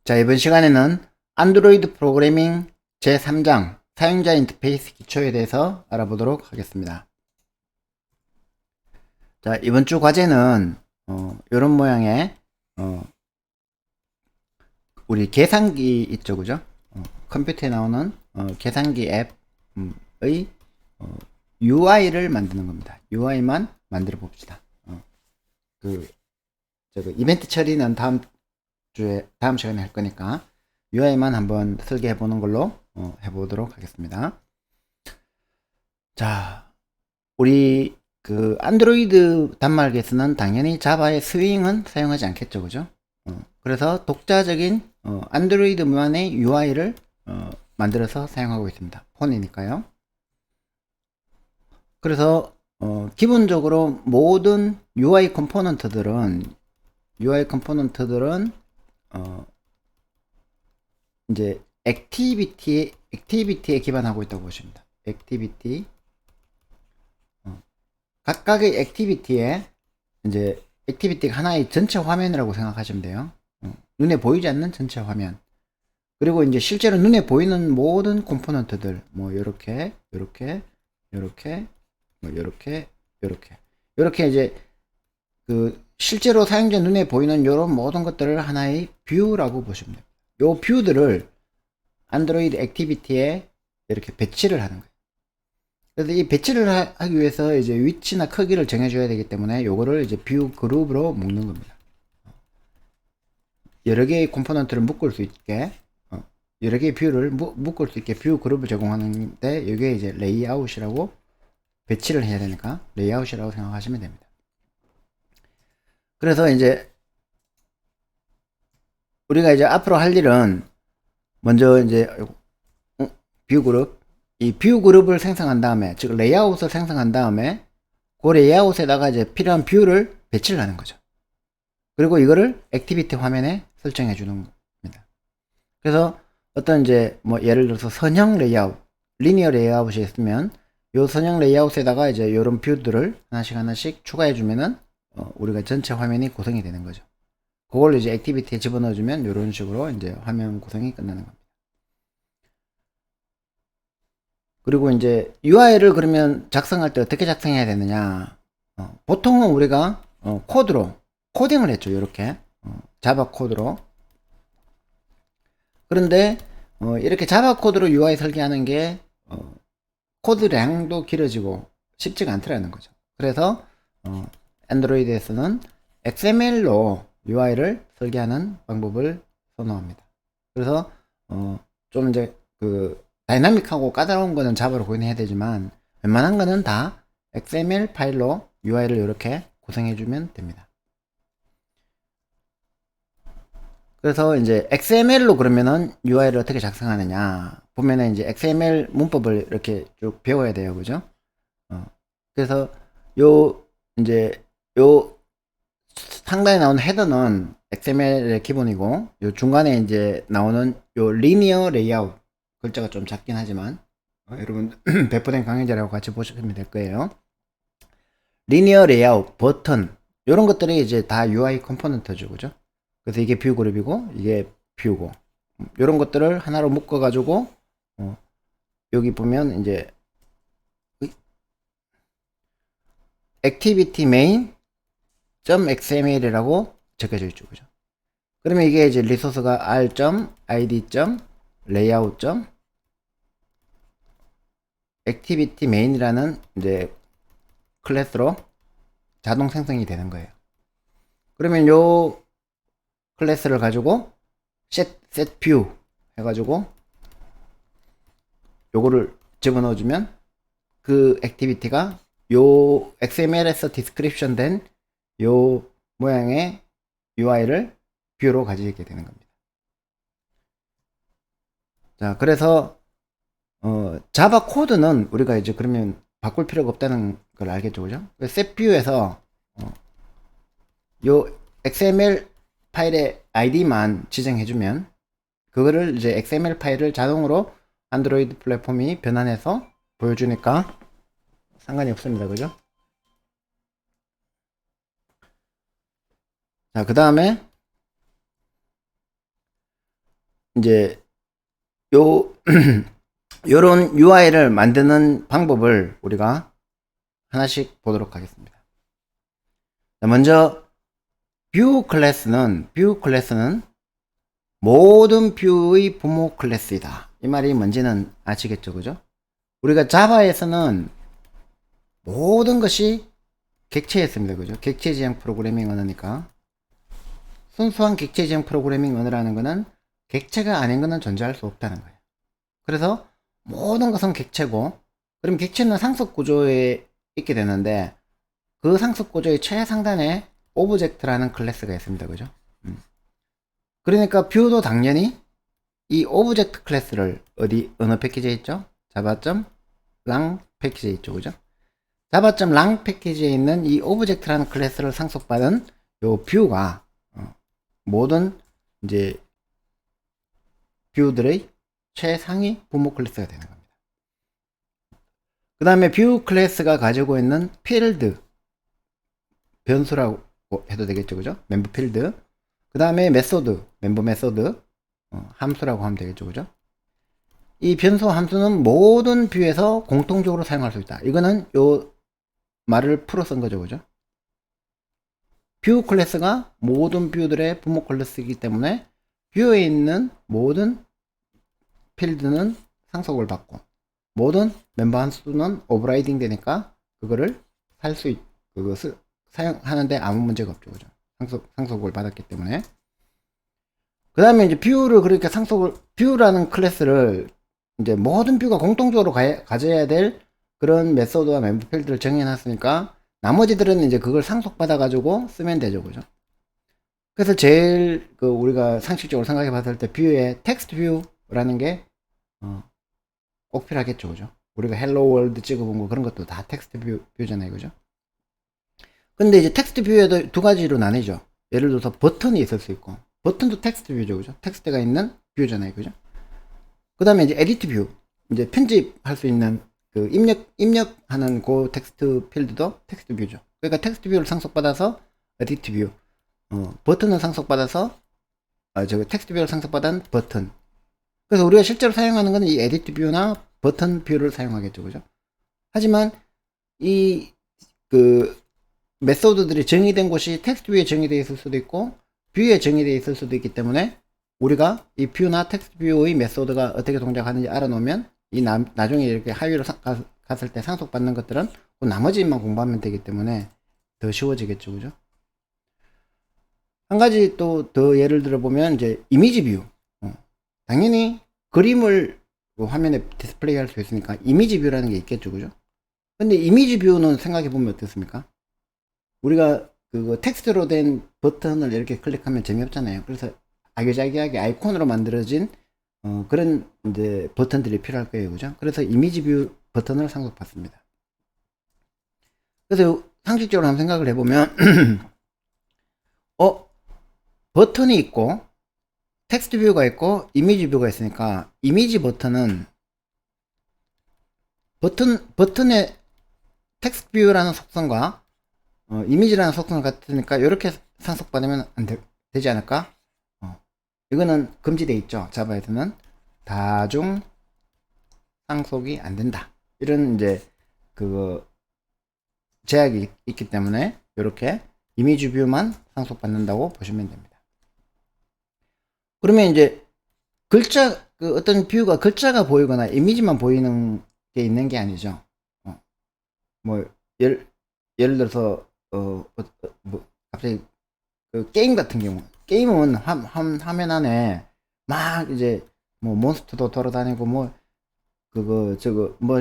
자, 이번 시간에는 안드로이드 프로그래밍 제3장 사용자 인터페이스 기초에 대해서 알아보도록 하겠습니다. 자, 이번 주 과제는 이런 모양의 우리 계산기 있죠, 그죠? 컴퓨터에 나오는 계산기 앱의 UI를 만드는 겁니다. UI만 만들어 봅시다. 이벤트 처리는 다음 시간에 할 거니까 UI만 한번 설계해 보는 걸로 해보도록 하겠습니다. 자, 우리 안드로이드 단말기에서는 당연히 자바의 스윙은 사용하지 않겠죠, 그죠? 그래서 독자적인 안드로이드만의 UI를 만들어서 사용하고 있습니다. 폰이니까요. 그래서 기본적으로 모든 UI 컴포넌트들은 이제 액티비티에 기반하고 있다고 보십니다. 액티비티. 각각의 액티비티에 이제 액티비티가 하나의 전체 화면이라고 생각하시면 돼요. 눈에 보이지 않는 전체 화면. 그리고 이제 실제로 눈에 보이는 모든 컴포넌트들, 뭐 요렇게 요렇게 이제 실제로 사용자 눈에 보이는 이런 모든 것들을 하나의 뷰라고 보시면 됩니다. 요 뷰들을 안드로이드 액티비티에 이렇게 배치를 하는 거예요. 그래서 이 배치를 하기 위해서 이제 위치나 크기를 정해줘야 되기 때문에 요거를 이제 뷰 그룹으로 묶는 겁니다. 여러 개의 컴포넌트를 묶을 수 있게, 여러 개의 뷰를 묶을 수 있게 뷰 그룹을 제공하는데, 이게 이제 레이아웃이라고 배치를 해야 되니까 레이아웃이라고 생각하시면 됩니다. 그래서 이제 우리가 이제 앞으로 할 일은 먼저 이제 뷰 그룹, 이 뷰 그룹을 생성한 다음에, 즉 레이아웃을 생성한 다음에 그 레이아웃에다가 이제 필요한 뷰를 배치를 하는 거죠. 그리고 이거를 액티비티 화면에 설정해 주는 겁니다. 그래서 어떤 이제 뭐 예를 들어서 선형 레이아웃, 리니어 레이아웃이 있으면 요 선형 레이아웃에다가 이제 요런 뷰들을 하나씩 추가해 주면은 우리가 전체 화면이 구성이 되는 거죠. 그걸 이제 액티비티에 집어넣어 주면 이런 식으로 이제 화면 구성이 끝나는 겁니다. 그리고 이제 UI를 그러면 작성할 때 어떻게 작성해야 되느냐? 보통은 우리가 코딩을 했죠. 이렇게 자바 코드로. 그런데 이렇게 자바 코드로 UI 설계하는 게 코드량도 길어지고 쉽지가 않더라는 거죠. 그래서 안드로이드에서는 XML로 UI를 설계하는 방법을 선호합니다. 그래서 좀 이제 다이나믹하고 까다로운 거는 자바로 구현해야 되지만 웬만한 거는 다 XML 파일로 UI를 이렇게 구성해 주면 됩니다. 그래서 이제 XML로 그러면은 UI를 어떻게 작성하느냐 보면은 이제 XML 문법을 이렇게 쭉 배워야 돼요, 그죠? 그래서 이제 상단에 나오는 헤더는 XML의 기본이고, 요 중간에 이제 나오는 요 리니어 레이아웃 글자가 좀 작긴 하지만 여러분 배포된 강의자라고 같이 보시면 될 거예요. 리니어 레이아웃, 버튼 이런 것들이 이제 다 UI 컴포넌트죠, 그죠? 그래서 이게 뷰 그룹이고 이게 뷰고, 이런 것들을 하나로 묶어 가지고 여기 보면 이제 activity main.xml이라고 적혀져 있죠, 그죠? 그러면 이게 이제 리소스가 r.id.layout. activity main이라는 이제 클래스로 자동 생성이 되는 거예요. 그러면 요 클래스를 가지고 set view 해가지고 요거를 집어넣어 주면 그 액티비티가 요 XML에서 디스크립션 된 요 모양의 UI를 뷰로 가지게 되는 겁니다. 자, 그래서 자바 코드는 우리가 이제 그러면 바꿀 필요가 없다는 걸 알겠죠, 그죠? set view에서 요 XML 파일의 ID만 지정해주면 그거를 이제 XML 파일을 자동으로 안드로이드 플랫폼이 변환해서 보여주니까 상관이 없습니다, 그죠? 자, 그 다음에 이제 요 요런 UI를 만드는 방법을 우리가 하나씩 보도록 하겠습니다. 먼저 뷰 클래스는 모든 뷰의 부모 클래스이다. 이 말이 뭔지는 아시겠죠, 그죠? 우리가 자바에서는 모든 것이 객체였습니다, 그죠? 객체 지향 프로그래밍 언어니까. 순수한 객체 지향 프로그래밍 언어라는 것은 객체가 아닌 것은 존재할 수 없다는 거예요. 그래서 모든 것은 객체고, 그럼 객체는 상속 구조에 있게 되는데, 그 상속 구조의 최상단에 오브젝트라는 클래스가 있습니다, 그죠? 그러니까 뷰도 당연히 이 오브젝트 클래스를 어느 패키지에 있죠? java.lang 패키지에 있죠, 그죠? java.lang 패키지에 있는 이 오브젝트라는 클래스를 상속받은 요 뷰가 모든 이제 뷰들의 최상위 부모 클래스가 되는 겁니다. 그 다음에 뷰 클래스가 가지고 있는 필드, 변수라고 해도 되겠죠, 그죠? 멤버 필드. 그 다음에 메소드, 멤버 메소드, 함수라고 하면 되겠죠, 그죠? 이 변수 함수는 모든 뷰에서 공통적으로 사용할 수 있다. 이거는 요 말을 풀어 쓴 거죠, 그죠? 뷰 클래스가 모든 뷰들의 부모 클래스이기 때문에 뷰에 있는 모든 필드는 상속을 받고 모든 멤버 함수는 오버라이딩 되니까 그거를 그것을 사용하는데 아무 문제가 없죠, 그죠? 상속을 받았기 때문에. 그 다음에 이제 뷰를, 그러니까 뷰라는 클래스를 이제 모든 뷰가 공통적으로 가져야 될 그런 메소드와 멤버 필드를 정해놨으니까 나머지들은 이제 그걸 상속받아 가지고 쓰면 되죠, 그죠? 그래서 제일 우리가 상식적으로 생각해 봤을 때 뷰에 텍스트 뷰라는 게 꼭 필요하겠죠, 그죠? 우리가 헬로 월드 찍어본 거 그런 것도 다 텍스트 뷰잖아요, 그죠? 근데 이제 텍스트 뷰에도 두 가지로 나뉘죠. 예를 들어서 버튼이 있을 수 있고, 버튼도 텍스트 뷰죠, 그죠? 텍스트가 있는 뷰잖아요, 그죠? 그 다음에 이제 에디트 뷰, 이제 편집할 수 있는 그 입력하는 그 텍스트 필드도 텍스트 뷰죠. 그러니까 텍스트 뷰를 상속받아서 에디트 뷰, 버튼을 상속받아서 텍스트 뷰를 상속받은 버튼. 그래서 우리가 실제로 사용하는 것은 이 에디트 뷰나 버튼 뷰를 사용하겠죠, 그죠? 하지만 이 메소드들이 정의된 곳이 텍스트 뷰에 정의되어 있을 수도 있고 뷰에 정의되어 있을 수도 있기 때문에 우리가 이 뷰나 텍스트 뷰의 메소드가 어떻게 동작하는지 알아놓으면 이 나중에 이렇게 하위로 갔을 때 상속받는 것들은 그 나머지만 공부하면 되기 때문에 더 쉬워지겠죠, 그죠? 한 가지 또 더 예를 들어보면 이제 이미지 뷰. 당연히 그림을 화면에 디스플레이 할 수 있으니까 이미지 뷰라는 게 있겠죠, 그죠? 근데 이미지 뷰는 생각해 보면 어떻습니까? 우리가 텍스트로 된 버튼을 이렇게 클릭하면 재미없잖아요. 그래서 아기자기하게 아이콘으로 만들어진 그런 이제 버튼들이 필요할 거예요, 그죠? 그래서 이미지 뷰 버튼을 상속받습니다. 그래서 상식적으로 한번 생각을 해보면 버튼이 있고 텍스트 뷰가 있고 이미지 뷰가 있으니까 이미지 버튼은 버튼의 텍스트 뷰라는 속성과 이미지라는 속성을 같으니까 이렇게 상속받으면 되지 않을까? 이거는 금지되어 있죠. 자바에서는 다중 상속이 안 된다. 이런 이제 제약이 있기 때문에 이렇게 이미지 뷰만 상속받는다고 보시면 됩니다. 그러면 이제 어떤 뷰가 글자가 보이거나 이미지만 보이는 게 있는 게 아니죠. 예를 들어서 갑자기 게임 같은 경우, 게임은 화면 안에 막 이제 몬스터도 돌아다니고 뭘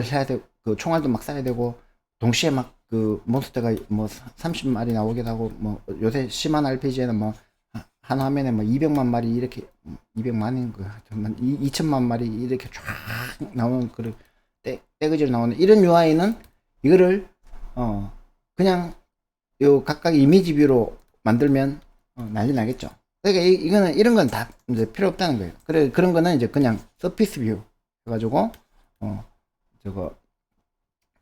해야 되고 총알도 막 쏴야 되고 동시에 막 몬스터가 30마리 나오기도 하고 요새 심한 RPG에는 한 화면에 200만 마리 이렇게 200만인 거 2천만 마리 이렇게 쫙 나오는 떼그지로 나오는 이런 UI는 이거를 그냥 각각 이미지 뷰로 만들면 난리 나겠죠. 그러니까 이런 건 다 이제 필요 없다는 거예요. 그런 거는 이제 그냥 서피스 뷰 해가지고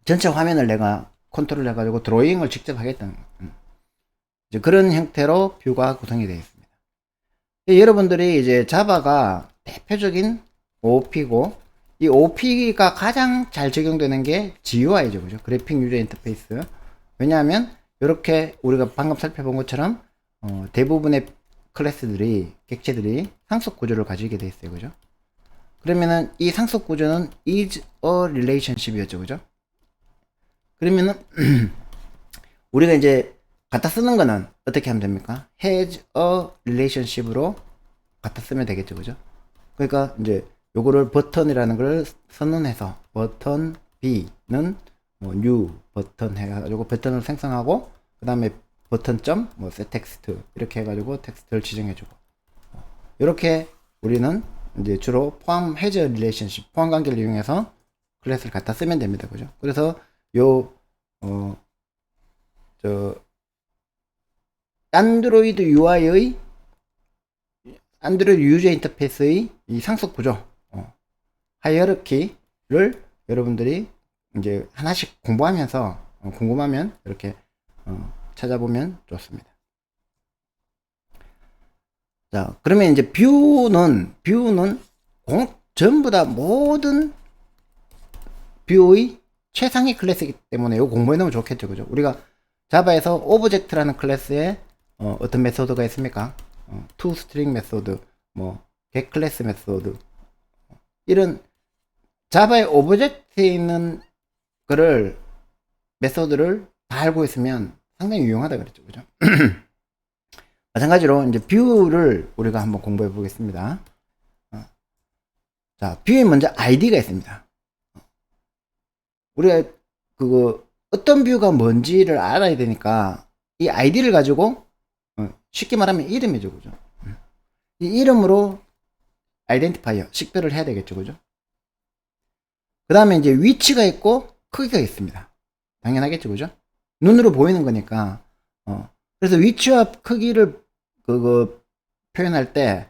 전체 화면을 내가 컨트롤 해가지고 드로잉을 직접 하겠다는 이제 그런 형태로 뷰가 구성이 되어 있습니다. 여러분들이 이제 자바가 대표적인 OOP고, 이 OOP가 가장 잘 적용되는 게 GUI죠. 그죠? 그래픽 유저 인터페이스. 왜냐하면, 이렇게 우리가 방금 살펴본 것처럼, 대부분의 클래스들이, 객체들이 상속 구조를 가지게 돼 있어요. 그죠? 그러면은, 이 상속 구조는 is a relationship이었죠. 그죠? 그러면은, 우리가 이제 갖다 쓰는 거는 어떻게 하면 됩니까? has a relationship으로 갖다 쓰면 되겠죠. 그죠? 그러니까 이제 요거를 버튼이라는 걸 선언해서 버튼 B는 뭐 new 버튼 해가지고 버튼을 생성하고 그 다음에 버튼 점 뭐 set text 이렇게 해가지고 텍스트를 지정해주고 이렇게 우리는 이제 주로 포함 has a relationship 포함 관계를 이용해서 클래스를 갖다 쓰면 됩니다. 그죠? 그래서 요 안드로이드 UI의 안드로이드 유저 인터페이스의 이 상속 구조, 하이어르키를 여러분들이 이제 하나씩 공부하면서 궁금하면 이렇게 찾아보면 좋습니다. 자, 그러면 이제 뷰는 전부 다 모든 뷰의 최상위 클래스이기 때문에 이거 공부해 놓으면 좋겠죠. 그죠? 우리가 자바에서 오브젝트라는 클래스에 어떤 메소드가 있습니까? toString 메소드, 뭐 getClass 메소드, 이런 자바의 오브젝트에 있는 거를 메소드를 다 알고 있으면 상당히 유용하다 그랬죠. 그죠? 마찬가지로 이제 뷰를 우리가 한번 공부해 보겠습니다. 자, 뷰에 먼저 아이디가 있습니다. 우리가 그거 어떤 뷰가 뭔지를 알아야 되니까 이 아이디를 가지고 쉽게 말하면 이름이죠. 그죠? 이 이름으로 아이덴티파이어 식별을 해야 되겠죠. 그죠? 그 다음에 이제 위치가 있고 크기가 있습니다. 당연하겠죠. 그죠? 눈으로 보이는 거니까 그래서 위치와 크기를 표현할 때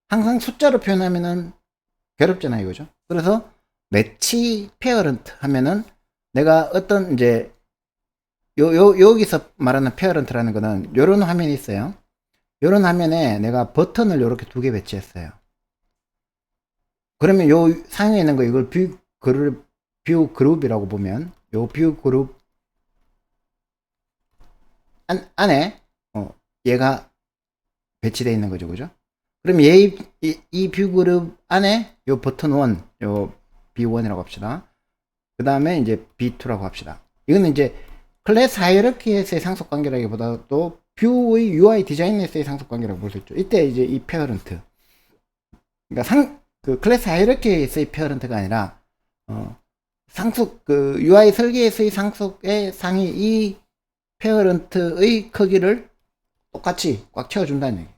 항상 숫자로 표현하면은 괴롭잖아요. 그죠? 그래서 매치 페어런트 하면은 내가 어떤 이제 여기서 말하는 페어런트라는 거는 요런 화면이 있어요. 요런 화면에 내가 버튼을 요렇게 두 개 배치했어요. 그러면 요 상위에 있는 거 이걸 뷰 그룹이라고 보면 요 뷰 그룹 안에 얘가 배치되어 있는 거죠. 그죠? 그럼 이 뷰 그룹 안에 요 버튼 1, 요 B1이라고 합시다. 그 다음에 이제 B2라고 합시다. 이거는 이제 클래스 하이어르키에서의 상속 관계라기보다도 뷰의 UI 디자인에서의 상속 관계라고 볼 수 있죠. 이때 이제 이 페어런트. 그러니까 그 클래스 하이어르키에서의 페어런트가 아니라, 상속, UI 설계에서의 상속의 상위 이 페어런트의 크기를 똑같이 꽉 채워준다는 얘기.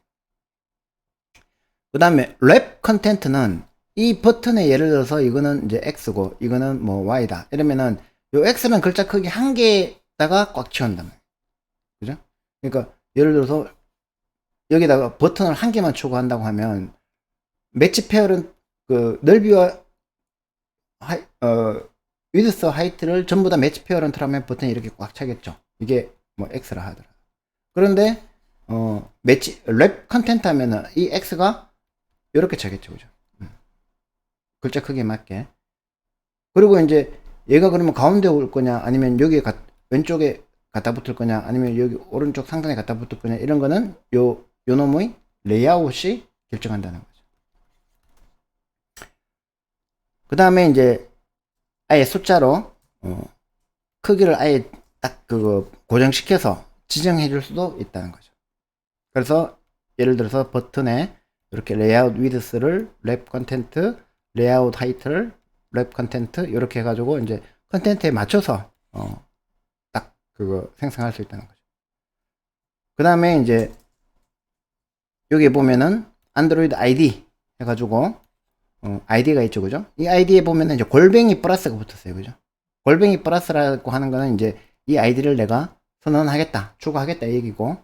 그 다음에 랩 컨텐트는 이 버튼에 예를 들어서 이거는 이제 X고 이거는 뭐 Y다 이러면은 요 X는 글자 크기 한 개에다가 꽉 채운단 말이에요. 그죠? 그러니까 예를 들어서 여기다가 버튼을 한 개만 추가한다고 하면 매치 페어는 넓이와 위드스 하이트를 전부 다 매치 페어런트라면 버튼이 이렇게 꽉 차겠죠. 이게 뭐 X라 하더라. 그런데 매치 랩 컨텐트 하면은 이 X가 이렇게 차겠죠. 그죠? 글자 크기에 맞게. 그리고 이제 얘가 그러면 가운데 올 거냐 아니면 여기 왼쪽에 갖다 붙을 거냐 아니면 여기 오른쪽 상단에 갖다 붙을 거냐 이런 거는 요 놈의 레이아웃이 결정한다는 거죠. 그 다음에 이제 아예 숫자로 크기를 아예 딱 고정시켜서 지정해 줄 수도 있다는 거죠. 그래서 예를 들어서 버튼에 이렇게 레이아웃 위드스를 랩 컨텐트, 레이아웃 하이트를 랩 컨텐트 이렇게 해가지고 이제 컨텐트에 맞춰서 딱 생성할 수 있다는 거죠. 그 다음에 이제 여기 보면은 안드로이드 아이디 해가지고 아이디가 있죠. 그죠? 이 아이디에 보면은 이제 골뱅이 플러스가 붙었어요. 그죠? 골뱅이 플러스라고 하는 거는 이제 이 아이디를 내가 선언하겠다, 추가하겠다 이 얘기고,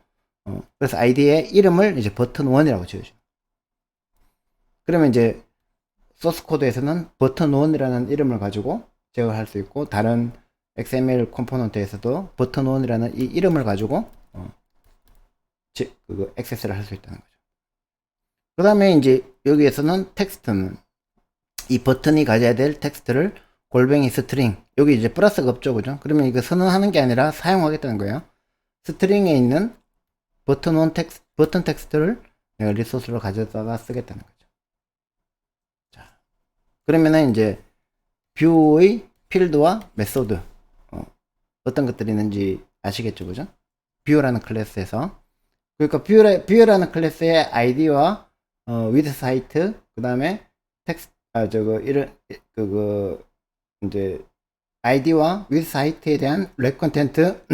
그래서 아이디의 이름을 이제 버튼 1이라고 지어줘. 그러면 이제 소스 코드에서는 버튼 1이라는 이름을 가지고 제어할 수 있고, 다른 XML 컴포넌트에서도 버튼 1이라는 이 이름을 가지고 액세스를 할 수 있다는 거죠. 그 다음에 이제 여기에서는 텍스트는 이 버튼이 가져야 될 텍스트를 골뱅이 스트링, 여기 이제 플러스가 없죠, 그죠? 그러면 이거 선언하는 게 아니라 사용하겠다는 거예요. 스트링에 있는 버튼 텍스트를 내가 리소스로 가져다가 쓰겠다는 거죠. 자, 그러면은 이제 뷰의 필드와 메소드, 어떤 것들이 있는지 아시겠죠, 그죠? 뷰라는 클래스에서. 그러니까 뷰라는 클래스의 아이디와 width, height, 그 다음에 텍스트, 이제 아이디와 width, height에 대한 랩 컨텐트,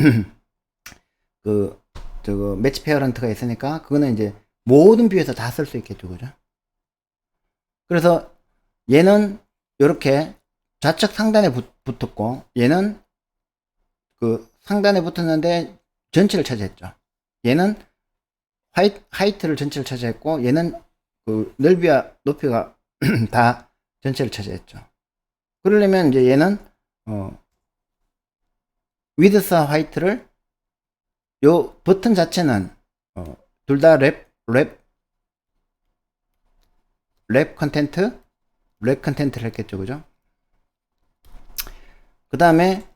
매치 페어런트가 있으니까 그거는 이제 모든 뷰에서 다 쓸 수 있겠죠, 그죠? 그래서 얘는 이렇게 좌측 상단에 붙었고, 얘는 그 상단에 붙었는데 전체를 차지했죠. 얘는 하이트를 전체를 차지했고, 얘는 그 넓이와 높이가 다 전체를 차지했죠. 그러려면 이제 얘는 위드스와 화이트를 요 버튼 자체는 둘 다 랩 컨텐트를 했겠죠, 그죠? 그 다음에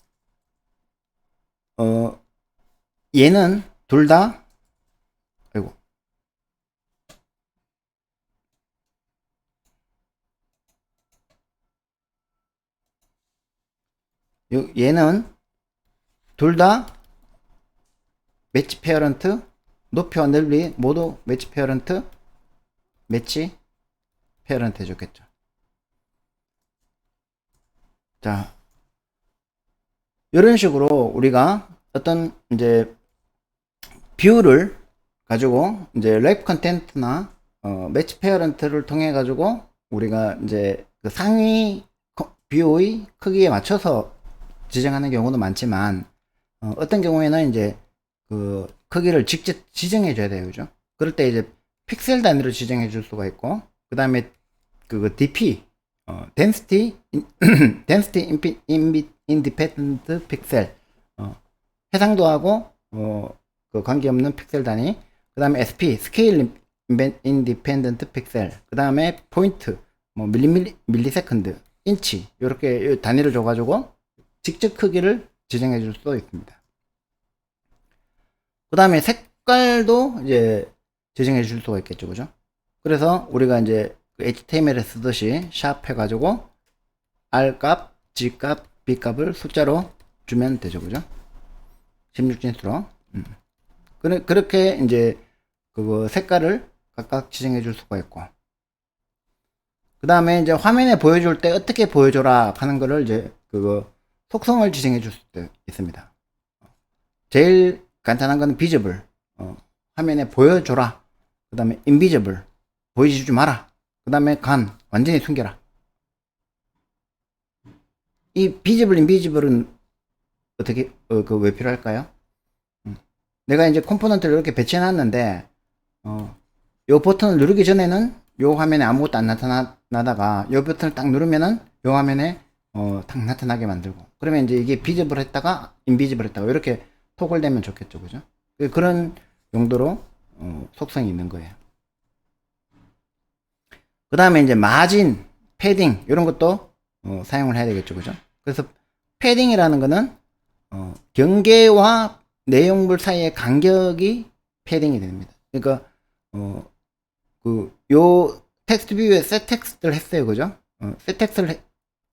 얘는 둘 다 아이고 얘는 둘 다 매치 페어런트, 높이와 넓이 모두 매치 페어런트 해줬겠죠. 자, 이런 식으로 우리가 어떤 이제 뷰를 가지고 이제 랩 컨텐트나 매치 페어런트를 통해 가지고 우리가 이제 그 상위 뷰의 크기에 맞춰서 지정하는 경우도 많지만 어떤 경우에는 이제 그 크기를 직접 지정해 줘야 돼요, 그죠? 그럴 때 이제 픽셀 단위로 지정해 줄 수가 있고, 그 다음에 그 DP density independent pixel 해상도하고 그 관계없는 픽셀 단위, 그 다음에 SP scale independent pixel, 그 다음에 포인트 뭐 밀리세컨드, 인치 이렇게 단위를 줘가지고 직접 크기를 지정해 줄 수도 있습니다. 그 다음에 색깔도 이제 지정해 줄 수가 있겠죠, 그죠? 그래서 우리가 이제 HTML에 쓰듯이 샵 해가지고 R 값, G 값, B 값을 숫자로 주면 되죠, 그죠? 16진수로. 그렇게 이제 그거 색깔을 각각 지정해 줄 수가 있고, 그 다음에 이제 화면에 보여줄 때 어떻게 보여줘라 하는 거를 이제 그거 속성을 지정해 줄 수도 있습니다. 제일 간단한 거는 visible, 화면에 보여줘라. 그 다음에 invisible, 보여주지 마라. 그 다음에 완전히 숨겨라. 이 visible, invisible은 어떻게, 왜 필요할까요? 내가 이제 컴포넌트를 이렇게 배치해 놨는데, 요 버튼을 누르기 전에는 요 화면에 아무것도 안 나타나다가 요 버튼을 딱 누르면은 요 화면에 딱 나타나게 만들고, 그러면 이제 이게 visible 했다가 invisible 했다가 이렇게 토글되면 좋겠죠, 그죠? 그런 용도로 속성이 있는 거예요. 그 다음에 이제 마진, 패딩 이런 것도 사용을 해야 되겠죠, 그죠? 그래서 패딩이라는 거는 경계와 내용물 사이의 간격이 패딩이 됩니다. 그러니까 요 텍스트 뷰에 셋 텍스트를 했어요, 그죠? 셋 텍스트를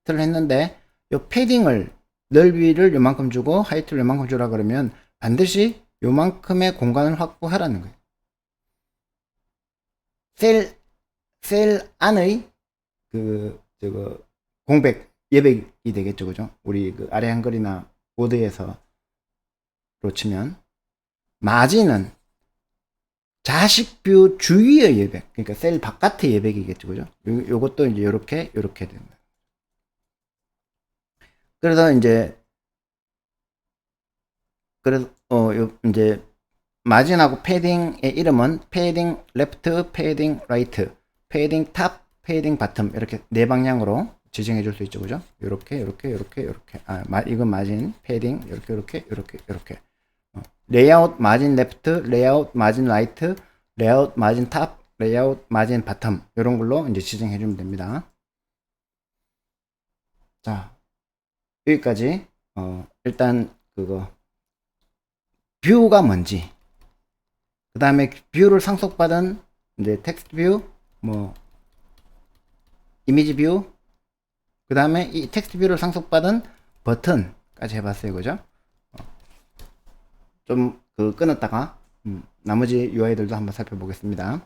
했는데 요 패딩을 넓이를 요만큼 주고 하이트를 요만큼 주라 그러면 반드시 요만큼의 공간을 확보하라는 거예요. 셀 안의 공백, 예백이 되겠죠, 그죠? 우리 그 아래 한글이나 보드에서로 치면 마진은 자식뷰 주위의 예백, 그러니까 셀 바깥의 예백이겠죠, 그죠? 요것도 이제 요렇게 됩니다. 그래서 이제 이제 마진하고 패딩의 이름은 패딩 레프트, 패딩 라이트, 패딩 탑, 패딩 바텀 이렇게 네 방향으로 지정해 줄 수 있죠, 그죠? 요렇게 이건 마진, 패딩 이렇게 레이아웃 마진 레프트, 레이아웃 마진 라이트, 레이아웃 마진 탑, 레이아웃, 마진, 바텀 이런 걸로 이제 지정해 주면 됩니다. 자, 여기까지 일단 그거 뷰가 뭔지, 그 다음에 뷰를 상속받은 이제 텍스트 뷰, 뭐 이미지 뷰, 그 다음에 이 텍스트 뷰를 상속받은 버튼까지 해봤어요. 그죠? 좀 끊었다가 나머지 UI들도 한번 살펴보겠습니다.